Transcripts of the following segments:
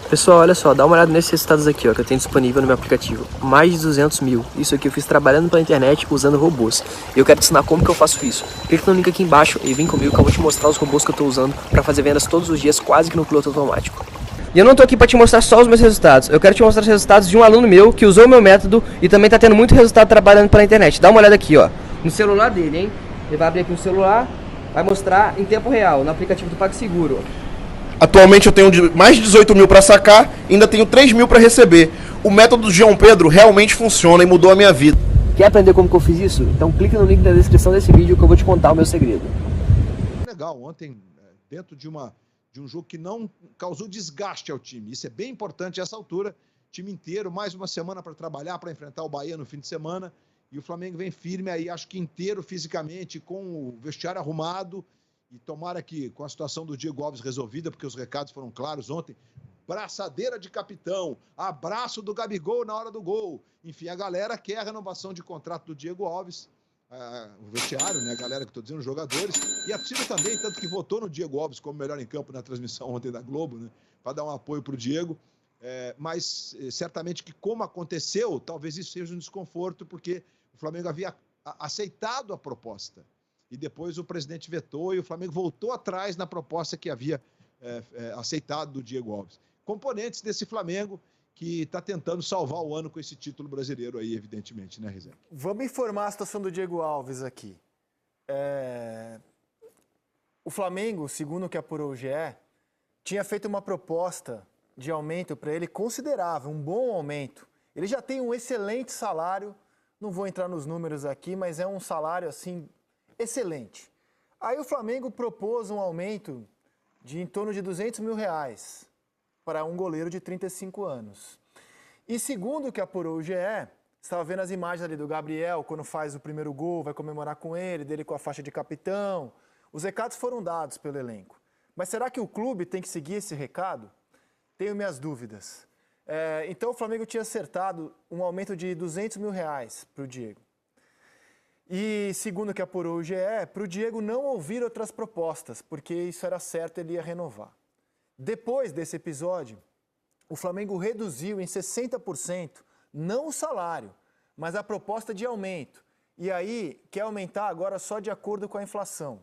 Pessoal, olha só, dá uma olhada nesses resultados aqui, ó, que eu tenho disponível no meu aplicativo. Mais de 200 mil. Isso aqui eu fiz trabalhando pela internet usando robôs. E eu quero te ensinar como que eu faço isso. Clica no link aqui embaixo e vem comigo que eu vou te mostrar os robôs que eu tô usando para fazer vendas todos os dias, quase que no piloto automático. E eu não tô aqui para te mostrar só os meus resultados. Eu quero te mostrar os resultados de um aluno meu que usou o meu método e também tá tendo muito resultado trabalhando pela internet. Dá uma olhada aqui, ó, no celular dele, hein? Ele vai abrir aqui no celular, vai mostrar em tempo real, no aplicativo do PagSeguro. Atualmente eu tenho mais de 18 mil para sacar e ainda tenho 3 mil para receber. O método do João Pedro realmente funciona e mudou a minha vida. Quer aprender como que eu fiz isso? Então clique no link na descrição desse vídeo que eu vou te contar o meu segredo. Legal, ontem, dentro de um jogo que não causou desgaste ao time. Isso é bem importante a essa altura. Time inteiro, mais uma semana para trabalhar, para enfrentar o Bahia no fim de semana. E o Flamengo vem firme aí, acho que inteiro fisicamente, com o vestiário arrumado. E tomara que, com a situação do Diego Alves resolvida, porque os recados foram claros ontem, braçadeira de capitão, abraço do Gabigol na hora do gol. Enfim, a galera quer a renovação de contrato do Diego Alves, o vestiário, né? A galera que estou dizendo, os jogadores. E a torcida também, tanto que votou no Diego Alves como melhor em campo na transmissão ontem da Globo, né? Para dar um apoio para o Diego. Mas certamente que, como aconteceu, talvez isso seja um desconforto, porque o Flamengo havia aceitado a proposta. E depois o presidente vetou e o Flamengo voltou atrás na proposta que havia aceitado do Diego Alves. Componentes desse Flamengo que está tentando salvar o ano com esse título brasileiro aí, evidentemente, né, Rizek? Vamos informar a situação do Diego Alves aqui. O Flamengo, segundo o que apurou o GE, tinha feito uma proposta de aumento para ele considerável, um bom aumento. Ele já tem um excelente salário, não vou entrar nos números aqui, mas é um salário assim excelente. Aí o Flamengo propôs um aumento de em torno de R$200 mil para um goleiro de 35 anos. E segundo o que apurou o GE, estava vendo as imagens ali do Gabriel, quando faz o primeiro gol, vai comemorar com ele, dele com a faixa de capitão. Os recados foram dados pelo elenco. Mas será que o clube tem que seguir esse recado? Tenho minhas dúvidas. Então o Flamengo tinha acertado um aumento de R$200 mil para o Diego. E, segundo o que apurou o GE, para o Diego não ouvir outras propostas, porque isso era certo, ele ia renovar. Depois desse episódio, o Flamengo reduziu em 60%, não o salário, mas a proposta de aumento. E aí, quer aumentar agora só de acordo com a inflação,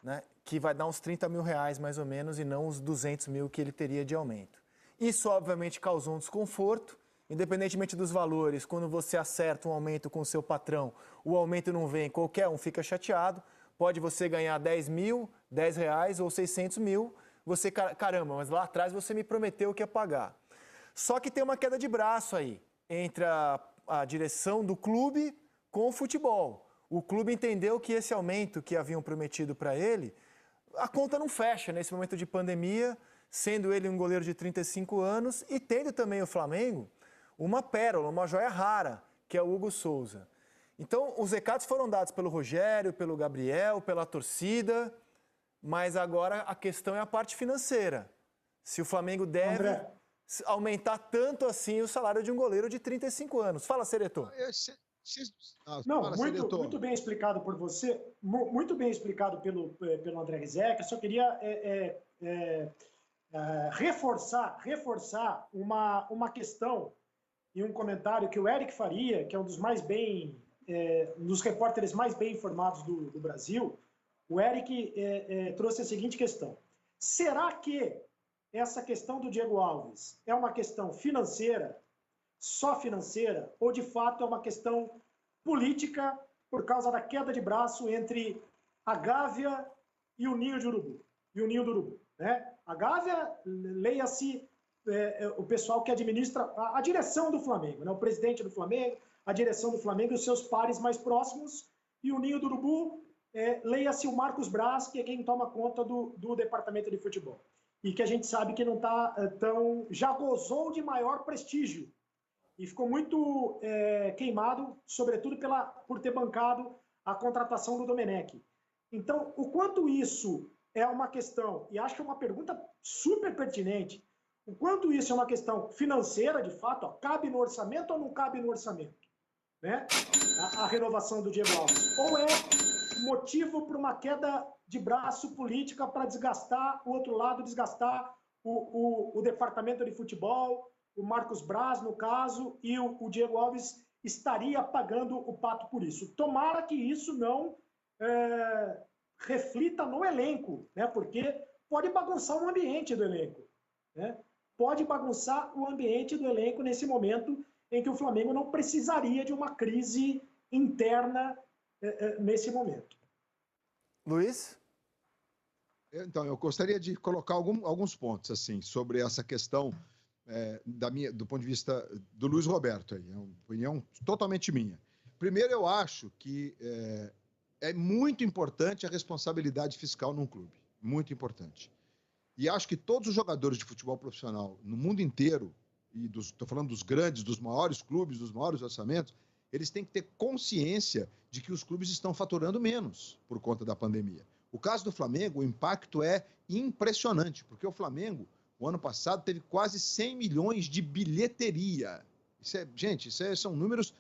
né? Que vai dar uns R$30 mil mais ou menos, e não os 200 mil que ele teria de aumento. Isso, obviamente, causou um desconforto. Independentemente dos valores, quando você acerta um aumento com o seu patrão, o aumento não vem, qualquer um fica chateado. Pode você ganhar 10 mil, R$10 ou 600 mil, você, caramba, mas lá atrás você me prometeu que ia pagar. Só que tem uma queda de braço aí, entre a direção do clube com o futebol. O clube entendeu que esse aumento que haviam prometido para ele, a conta não fecha nesse momento de pandemia, sendo ele um goleiro de 35 anos e tendo também o Flamengo uma pérola, uma joia rara, que é o Hugo Souza. Então, os recados foram dados pelo Rogério, pelo Gabriel, pela torcida, mas agora a questão é a parte financeira. Se o Flamengo deve aumentar tanto assim o salário de um goleiro de 35 anos. Fala, Sereto. Não, muito bem explicado por você, muito bem explicado pelo André Rizek. Eu só queria reforçar uma questão e um comentário que o Eric Faria, que é um dos repórteres mais bem informados do Brasil, o Eric trouxe a seguinte questão. Será que essa questão do Diego Alves é uma questão financeira, só financeira, ou de fato é uma questão política por causa da queda de braço entre a Gávea e o Ninho de Urubu, do Urubu, né? A Gávea, leia-se o pessoal que administra a direção do Flamengo, né? O presidente do Flamengo, a direção do Flamengo e os seus pares mais próximos, e o Ninho do Urubu, leia-se o Marcos Braz, que é quem toma conta do departamento de futebol. E que a gente sabe que não está já gozou de maior prestígio e ficou muito queimado, sobretudo por ter bancado a contratação do Domenech. Então, o quanto isso é uma questão, e acho que é uma pergunta super pertinente, o quanto isso é uma questão financeira, de fato, cabe no orçamento ou não cabe no orçamento, né? A renovação do Diego Alves. Ou é motivo para uma queda de braço política para desgastar o outro lado, desgastar o departamento de futebol, o Marcos Braz, no caso, e o Diego Alves estaria pagando o pato por isso. Tomara que isso não reflita no elenco, né? Porque pode bagunçar o ambiente do elenco, né? Pode bagunçar o ambiente do elenco nesse momento em que o Flamengo não precisaria de uma crise interna nesse momento. Luiz? Então, eu gostaria de colocar alguns pontos assim sobre essa questão do ponto de vista do Luiz Roberto. Aí. É uma opinião totalmente minha. Primeiro, eu acho que é muito importante a responsabilidade fiscal num clube. Muito importante. E acho que todos os jogadores de futebol profissional no mundo inteiro, e estou falando dos grandes, dos maiores clubes, dos maiores orçamentos, eles têm que ter consciência de que os clubes estão faturando menos por conta da pandemia. O caso do Flamengo, o impacto é impressionante, porque o Flamengo, o ano passado, teve quase 100 milhões de bilheteria. Gente, são números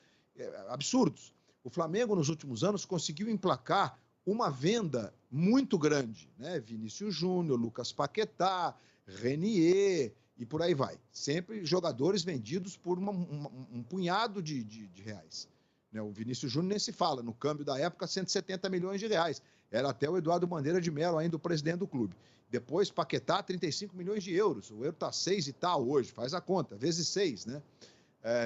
absurdos. O Flamengo, nos últimos anos, conseguiu emplacar uma venda muito grande, né? Vinícius Júnior, Lucas Paquetá, Renier e por aí vai. Sempre jogadores vendidos por um punhado de reais. Né? O Vinícius Júnior nem se fala, no câmbio da época, 170 milhões de reais. Era até o Eduardo Bandeira de Mello, ainda o presidente do clube. Depois, Paquetá, 35 milhões de euros. O euro está 6 e tal hoje, faz a conta, vezes 6, né?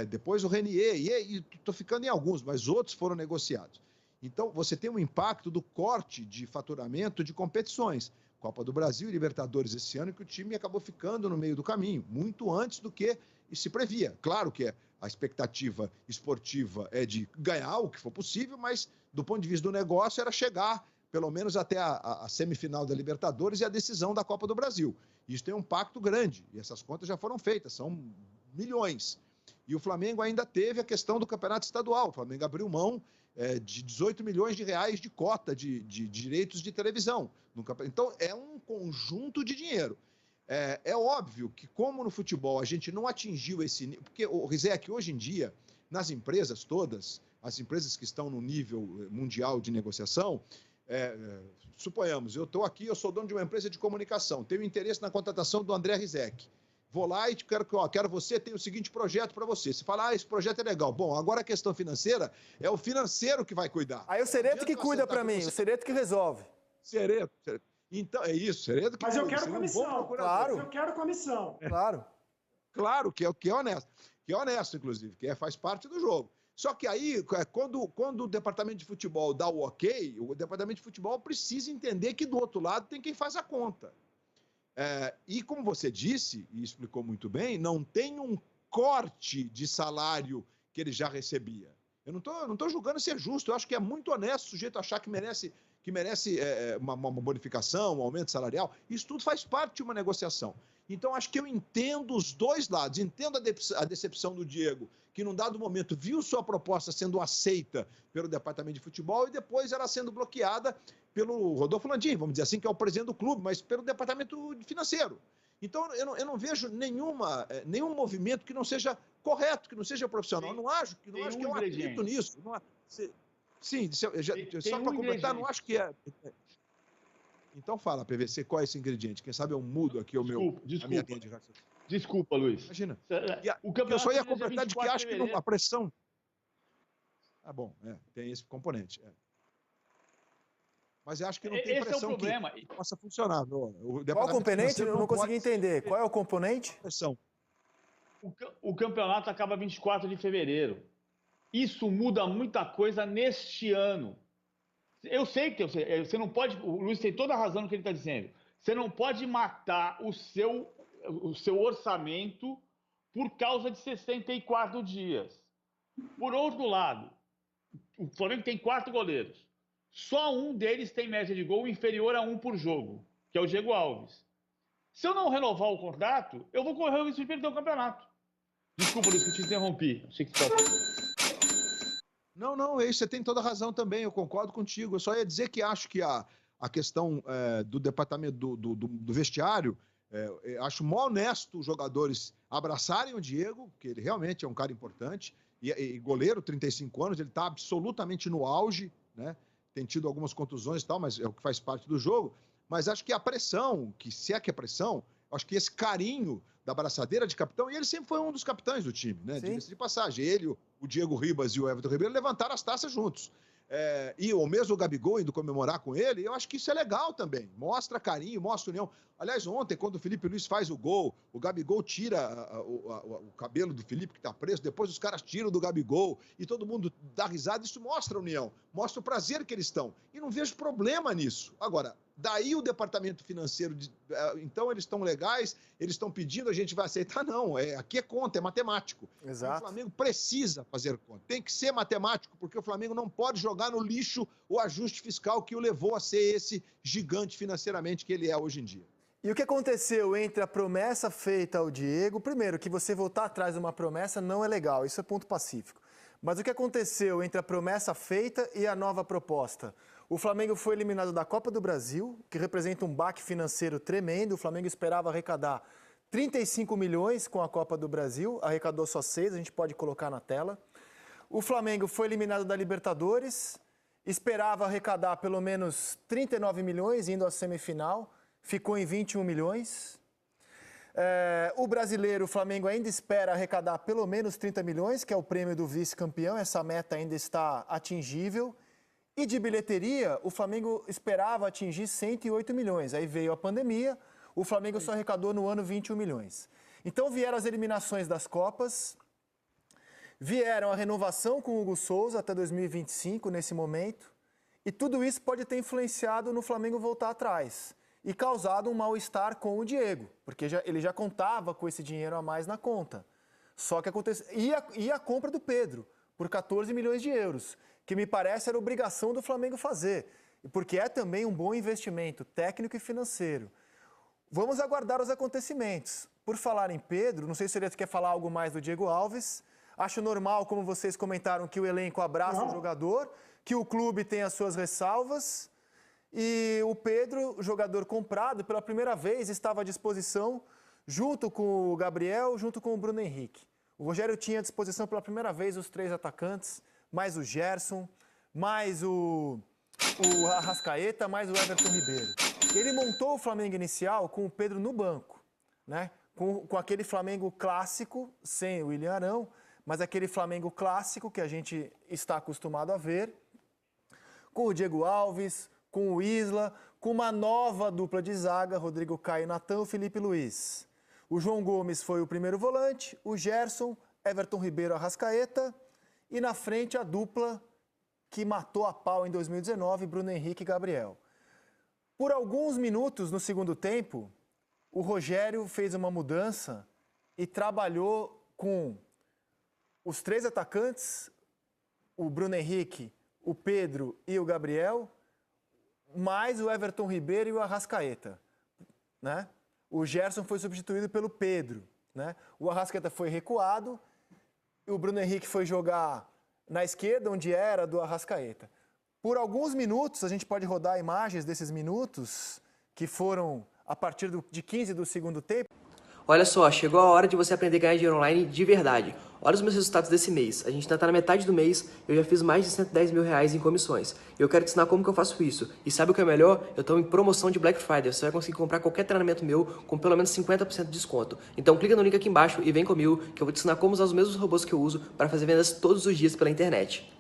Depois o Renier, e estou ficando em alguns, mas outros foram negociados. Então, você tem um impacto do corte de faturamento de competições. Copa do Brasil e Libertadores esse ano, que o time acabou ficando no meio do caminho, muito antes do que se previa. Claro que a expectativa esportiva é de ganhar o que for possível, mas do ponto de vista do negócio era chegar pelo menos até a semifinal da Libertadores e a decisão da Copa do Brasil. Isso tem um impacto grande, e essas contas já foram feitas, são milhões. E o Flamengo ainda teve a questão do campeonato estadual. O Flamengo abriu mão de 18 milhões de reais de cota de direitos de televisão. Então, é um conjunto de dinheiro. É óbvio que, como no futebol a gente não atingiu esse nível... Porque, Rizek, hoje em dia, nas empresas todas, as empresas que estão no nível mundial de negociação, suponhamos, eu estou aqui, eu sou dono de uma empresa de comunicação, tenho interesse na contratação do André Rizek. Vou lá e quero você, tem o seguinte projeto para você. Você fala, esse projeto é legal. Bom, agora a questão financeira é o financeiro que vai cuidar. Aí o Sereto que cuida para mim, o Sereto que resolve. Sereto. Então, é isso, Sereto que... Mas eu quero comissão. Claro. Eu quero comissão. Claro. Claro, que é honesto. Que é honesto, inclusive, faz parte do jogo. Só que aí, quando o departamento de futebol dá o ok, o departamento de futebol precisa entender que do outro lado tem quem faz a conta. E como você disse, e explicou muito bem, não tem um corte de salário que ele já recebia. Eu não tô julgando se é justo, eu acho que é muito honesto o sujeito achar que merece uma bonificação, um aumento salarial. Isso tudo faz parte de uma negociação. Então, acho que eu entendo os dois lados. Entendo a decepção do Diego, que num dado momento viu sua proposta sendo aceita pelo departamento de futebol e depois ela sendo bloqueada pelo Rodolfo Landim, vamos dizer assim, que é o presidente do clube, mas pelo departamento financeiro. Então, eu não vejo nenhum movimento que não seja correto, que não seja profissional. Não acho que eu acredito nisso. Sim, só para completar, não acho que é... Então fala, PVC, qual é esse ingrediente? Quem sabe eu mudo aqui a minha linha de raciocínio. Desculpa, Luiz. Imagina. Eu só ia completar de que acho que a pressão... bom, tem esse componente. Mas eu acho que não tem pressão que possa funcionar. Qual o componente? Eu não consegui entender. Qual é o componente? Pressão. O campeonato acaba 24 de fevereiro. Isso muda muita coisa neste ano. Eu sei que você não pode... O Luiz tem toda a razão no que ele está dizendo. Você não pode matar o seu orçamento por causa de 64 dias. Por outro lado, o Flamengo tem 4 goleiros. Só um deles tem média de gol inferior a 1 por jogo, que é o Diego Alves. Se eu não renovar o contrato, eu vou correr o risco de perder o campeonato. Desculpa, Luiz, que eu te interrompi. Achei que Não, você tem toda a razão também, eu concordo contigo. Eu só ia dizer que acho que a questão do departamento do vestiário, acho mó honesto os jogadores abraçarem o Diego, que ele realmente é um cara importante, e goleiro, 35 anos, ele está absolutamente no auge, né? Tem tido algumas contusões e tal, mas é o que faz parte do jogo. Mas acho que a pressão, que se é que é pressão, Acho que esse carinho da braçadeira de capitão, e ele sempre foi um dos capitães do time, né? Diga-se de passagem. Ele, o Diego Ribas e o Everton Ribeiro levantaram as taças juntos. E o mesmo Gabigol indo comemorar com ele, eu acho que isso é legal também. Mostra carinho, mostra união. Aliás, ontem, quando o Felipe Luiz faz o gol, o Gabigol tira o cabelo do Felipe, que está preso, depois os caras tiram do Gabigol e todo mundo dá risada. Isso mostra a união, mostra o prazer que eles estão. E não vejo problema nisso. Agora, daí o departamento financeiro, então eles estão legais, eles estão pedindo, a gente vai aceitar? Não, aqui é conta, é matemático. Exato. O Flamengo precisa fazer conta, tem que ser matemático, porque o Flamengo não pode jogar no lixo o ajuste fiscal que o levou a ser esse gigante financeiramente que ele é hoje em dia. E o que aconteceu entre a promessa feita ao Diego? Primeiro, que você voltar atrás de uma promessa não é legal, isso é ponto pacífico. Mas o que aconteceu entre a promessa feita e a nova proposta? O Flamengo foi eliminado da Copa do Brasil, que representa um baque financeiro tremendo. O Flamengo esperava arrecadar 35 milhões com a Copa do Brasil, arrecadou só 6, a gente pode colocar na tela. O Flamengo foi eliminado da Libertadores, esperava arrecadar pelo menos 39 milhões, indo à semifinal, ficou em 21 milhões. O brasileiro, o Flamengo ainda espera arrecadar pelo menos 30 milhões, que é o prêmio do vice-campeão, essa meta ainda está atingível. E de bilheteria, o Flamengo esperava atingir 108 milhões. Aí veio a pandemia, o Flamengo só arrecadou no ano 21 milhões. Então vieram as eliminações das Copas, vieram a renovação com o Hugo Souza até 2025, nesse momento, e tudo isso pode ter influenciado no Flamengo voltar atrás e causado um mal-estar com o Diego, porque ele já contava com esse dinheiro a mais na conta. Só que aconteceu. E a compra do Pedro, por 14 milhões de euros, que me parece era obrigação do Flamengo fazer, porque é também um bom investimento técnico e financeiro. Vamos aguardar os acontecimentos. Por falar em Pedro, não sei se ele quer falar algo mais do Diego Alves. Acho normal, como vocês comentaram, que o elenco abraça o jogador, que o clube tem as suas ressalvas. E o Pedro, jogador comprado, pela primeira vez estava à disposição, junto com o Gabriel, junto com o Bruno Henrique. O Rogério tinha à disposição pela primeira vez os 3 atacantes, mais o Gerson, mais o Arrascaeta, mais o Everton Ribeiro. Ele montou o Flamengo inicial com o Pedro no banco, né? Com aquele Flamengo clássico, sem o William Arão, mas aquele Flamengo clássico que a gente está acostumado a ver, com o Diego Alves, com o Isla, com uma nova dupla de zaga, Rodrigo Caio, Natan e Felipe Luiz. O João Gomes foi o primeiro volante, o Gerson, Everton Ribeiro, Arrascaeta, e na frente a dupla que matou a pau em 2019, Bruno Henrique e Gabriel. Por alguns minutos no segundo tempo, o Rogério fez uma mudança e trabalhou com os 3 atacantes, o Bruno Henrique, o Pedro e o Gabriel, mais o Everton Ribeiro e o Arrascaeta, né? O Gerson foi substituído pelo Pedro, né? O Arrascaeta foi recuado e o Bruno Henrique foi jogar na esquerda, onde era do Arrascaeta. Por alguns minutos, a gente pode rodar imagens desses minutos, que foram a partir de 15 do segundo tempo. Olha só, chegou a hora de você aprender a ganhar dinheiro online de verdade. Olha os meus resultados desse mês. A gente ainda tá na metade do mês, eu já fiz mais de 110 mil reais em comissões. Eu quero te ensinar como que eu faço isso. E sabe o que é melhor? Eu tô em promoção de Black Friday. Você vai conseguir comprar qualquer treinamento meu com pelo menos 50% de desconto. Então clica no link aqui embaixo e vem comigo que eu vou te ensinar como usar os mesmos robôs que eu uso para fazer vendas todos os dias pela internet.